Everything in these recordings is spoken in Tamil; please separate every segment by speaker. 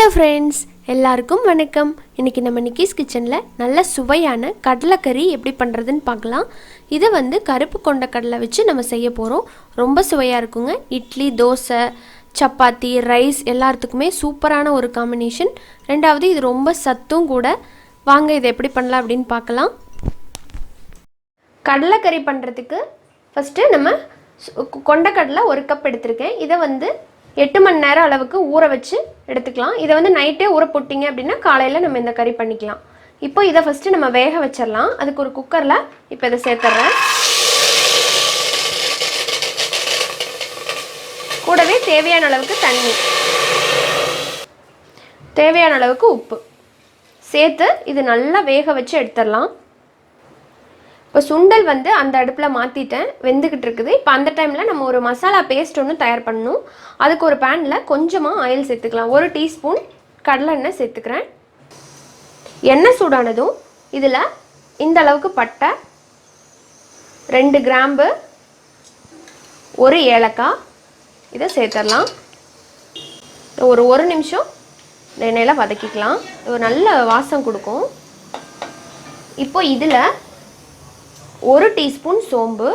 Speaker 1: ஹலோ ஃப்ரெண்ட்ஸ், எல்லாருக்கும் வணக்கம். இன்றைக்கி நம்ம நிக்கிஸ் கிச்சனில் நல்ல சுவையான கடலைக்கறி எப்படி பண்ணுறதுன்னு பார்க்கலாம். இதை கருப்பு கொண்ட கடலை வச்சு நம்ம செய்ய போகிறோம். ரொம்ப சுவையாக இருக்குங்க. இட்லி, தோசை, சப்பாத்தி, ரைஸ் எல்லாத்துக்குமே சூப்பரான ஒரு காம்பினேஷன். ரெண்டாவது இது ரொம்ப சத்தும் கூட. வாங்க இதை எப்படி பண்ணலாம் அப்படின்னு பார்க்கலாம். கடலைக்கறி பண்ணுறதுக்கு ஃபஸ்ட்டு நம்ம கொண்டக்கடலை 1 கப் எடுத்திருக்கேன். இதை 8 மணி நேரம் அளவுக்கு ஊற வச்சு எடுத்துக்கலாம். இதை நைட்டே ஊற போட்டிங்க அப்படின்னா காலையில் நம்ம இந்த கறி பண்ணிக்கலாம். இப்போ இதை ஃபஸ்ட்டு நம்ம வேக வச்சிடலாம். அதுக்கு ஒரு குக்கரில் இப்போ இதை சேர்த்துட்றேன். கூடவே தேவையான அளவுக்கு தண்ணி, தேவையான அளவுக்கு உப்பு சேர்த்து இது நல்லா வேக வச்சு எடுத்துடலாம். இப்போ சுண்டல் அந்த அடுப்பில் மாற்றிட்டேன், வெந்துக்கிட்டு இருக்குது. இப்போ அந்த டைமில் நம்ம ஒரு மசாலா பேஸ்ட் ஒன்று தயார் பண்ணணும். அதுக்கு ஒரு பேனில் கொஞ்சமாக ஆயில் சேர்த்துக்கலாம். 1 டீஸ்பூன் கடலை எண்ணெய் சேர்த்துக்கிறேன். எண்ணெய் சூடானதும் இதில் இந்த அளவுக்கு பட்டை, 2 கிராம்பு, 1 ஏலக்காய் இதை சேர்த்துடலாம். ஒரு நிமிஷம் எண்ணெயில் வதக்கிக்கலாம். ஒரு நல்ல வாசம் கொடுக்கும். இப்போ இதில் 1 டீஸ்பூன் சோம்பு,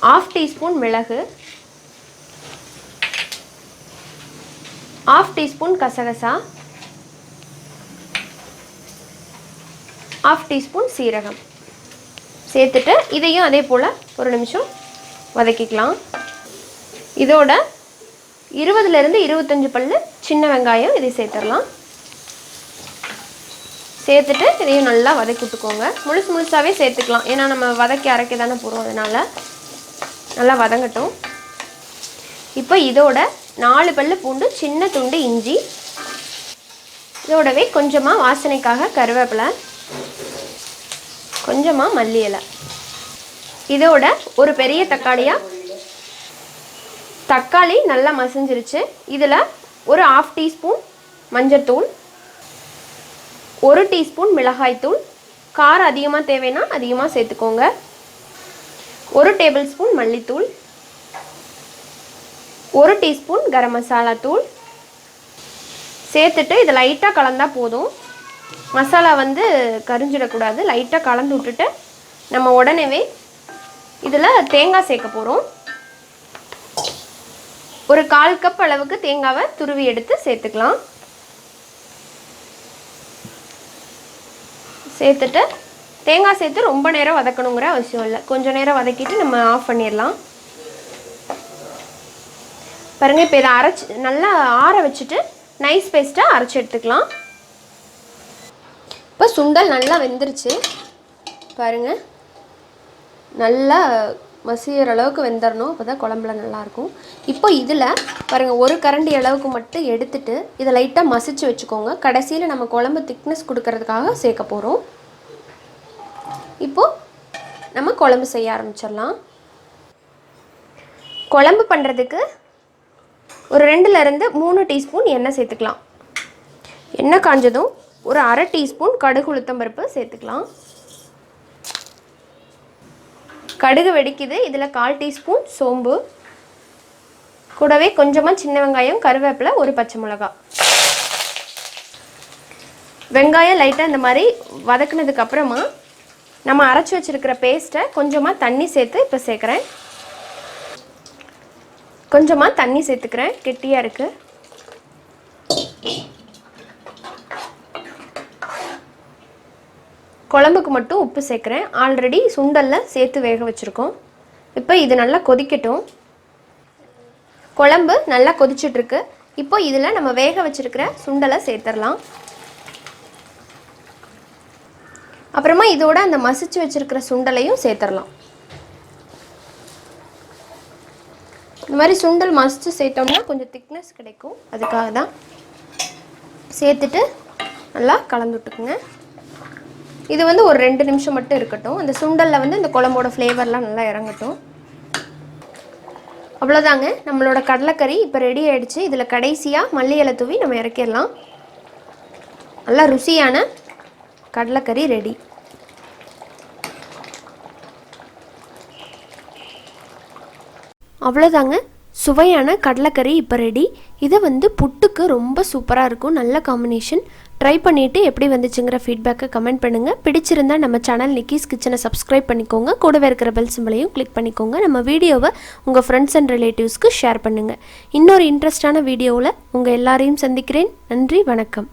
Speaker 1: 1/2 டீஸ்பூன் மிளகு, 1/2 டீஸ்பூன் கசகசா, 1/2 டீஸ்பூன் சீரகம் சேர்த்துட்டு இதையும் அதே போல் ஒரு நிமிஷம் வதக்கிக்கலாம். இதோட 20லேருந்து 25 பல்லு சின்ன வெங்காயம் இதை சேர்த்துடலாம். சேர்த்துட்டு இதையும் நல்லா வதக்கி விட்டுக்கோங்க. முழுசாகவே சேர்த்துக்கலாம், ஏன்னா நம்ம வதக்கி அரைக்க தானே போகிறோம், அதனால் நல்லா வதங்கட்டும். இப்போ இதோட 4 பல்லு பூண்டு, சின்ன துண்டு இஞ்சி, இதோடவே கொஞ்சமாக வாசனைக்காக கருவேப்பிலை, கொஞ்சமாக மல்லி இலை, இதோட ஒரு பெரிய தக்காளி நல்லா மசிஞ்சிருச்சு. இதில் ஒரு 1/2 டீஸ்பூன் மஞ்சள்தூள், 1 டீஸ்பூன் மிளகாய்த்தூள், காரம் அதிகமாக தேவைன்னா அதிகமாக சேர்த்துக்கோங்க, 1 டேபிள் ஸ்பூன் மல்லித்தூள், 1 டீஸ்பூன் கரம் மசாலா தூள் சேர்த்துட்டு இதை லைட்டாக கலந்தால் போதும். மசாலா கரிஞ்சிடக்கூடாது. லைட்டாக கலந்து விட்டுட்டு நம்ம உடனேவே இதில் தேங்காய் சேர்க்க போகிறோம். ஒரு 1/4 கப் அளவுக்கு தேங்காவை துருவி எடுத்து சேர்த்துக்கலாம். சேர்த்துட்டு தேங்காய் சேர்த்து ரொம்ப நேரம் வதக்கணுங்கிற அவசியம் இல்லை. கொஞ்சம் நேரம் வதக்கிட்டு நம்ம ஆஃப் பண்ணிடலாம். பாருங்கள், இப்போ இதை நல்லா ஆற வச்சுட்டு நைஸ் பேஸ்ட்டாக அரைச்சி எடுத்துக்கலாம். இப்போ சுண்டல் நல்லா வெந்துருச்சு பாருங்கள். நல்லா மசிகிற அளவுக்கு வெந்துடணும், அப்போ தான் குழம்புல நல்லாயிருக்கும். இப்போ இதில் பாருங்கள், 1 கரண்டி அளவுக்கு மட்டும் எடுத்துட்டு இதை லைட்டாக மசிச்சு வச்சுக்கோங்க. கடைசியில் நம்ம குழம்பு திக்னஸ் கொடுக்கறதுக்காக சேர்க்க போகிறோம். இப்போது நம்ம குழம்பு செய்ய ஆரம்பிச்சிடலாம். குழம்பு பண்ணுறதுக்கு ஒரு 2லேருந்து 3 டீஸ்பூன் எண்ணெய் சேர்த்துக்கலாம். எண்ணெய் காஞ்சதும் ஒரு 1/2 டீஸ்பூன் கடுகு உளுத்தம்பருப்பு சேர்த்துக்கலாம். கடுகு வெடிக்குது. இதில் 1/4 டீஸ்பூன் சோம்பு, கூடவே கொஞ்சமாக சின்ன வெங்காயம், கருவேப்பிலை, 1 பச்சை மிளகாய். வெங்காயம் லைட்டாக இந்த மாதிரி வதக்குனதுக்கு அப்புறமா நம்ம அரைச்சி வச்சுருக்கிற பேஸ்ட்டை கொஞ்சமாக தண்ணி சேர்த்து இப்போ சேர்க்குறேன். கொஞ்சமாக தண்ணி சேர்த்துக்கிறேன், கெட்டியாக இருக்குது. குழம்புக்கு மட்டும் உப்பு சேர்க்குறேன். ஆல்ரெடி சுண்டலில் சேர்த்து வேக வச்சுருக்கோம். இப்போ இது நல்லா கொதிக்கட்டும். குழம்பு நல்லா கொதிச்சிட்ருக்கு. இப்போ இதில் நம்ம வேக வச்சுருக்கிற சுண்டலை சேர்த்துடலாம். அப்புறமா இதோட அந்த மசிச்சு வச்சுருக்கிற சுண்டலையும் சேர்த்துடலாம். இந்த மாதிரி சுண்டல் மசிச்சு சேர்த்தோம்னா கொஞ்சம் திக்னஸ் கிடைக்கும், அதுக்காக தான். சேர்த்துட்டு நல்லா கலந்து விட்டுக்குங்க. இது ஒரு 2 நிமிஷம் மட்டும் இருக்கட்டும். அந்த சுண்டலில் இந்த குழம்போட ஃப்ளேவர்லாம் நல்லா இறங்கட்டும். அவ்வளோதாங்க, நம்மளோட கடலைக்கறி இப்போ ரெடி ஆகிடுச்சு. இதில் கடைசியாக மல்லி இலை தூவி நம்ம இறக்கிடலாம். நல்லா ருசியான கடலைக்கறி ரெடி. அவ்வளோதாங்க, சுவையான கடலைக்கறி இப்போ ரெடி. இதை வந்து புட்டுக்கு ரொம்ப சூப்பராக இருக்கும், நல்ல காம்பினேஷன். ட்ரை பண்ணிவிட்டு எப்படி வந்துச்சுங்கிற ஃபீட்பேக்கை கமெண்ட் பண்ணுங்கள். பிடிச்சிருந்தா நம்ம சேனல் நிக்கிஸ் கிச்சனை சப்ஸ்கிரைப் பண்ணிக்கோங்க. கூடவே இருக்கிற பெல் சிம்பளையும் கிளிக் பண்ணிக்கோங்க. நம்ம வீடியோவை உங்கள் ஃப்ரெண்ட்ஸ் அண்ட் ரிலேட்டிவ்ஸ்க்கு ஷேர் பண்ணுங்கள். இன்னொரு இன்ட்ரெஸ்டான வீடியோவில் உங்கள் எல்லாரையும் சந்திக்கிறேன். நன்றி, வணக்கம்.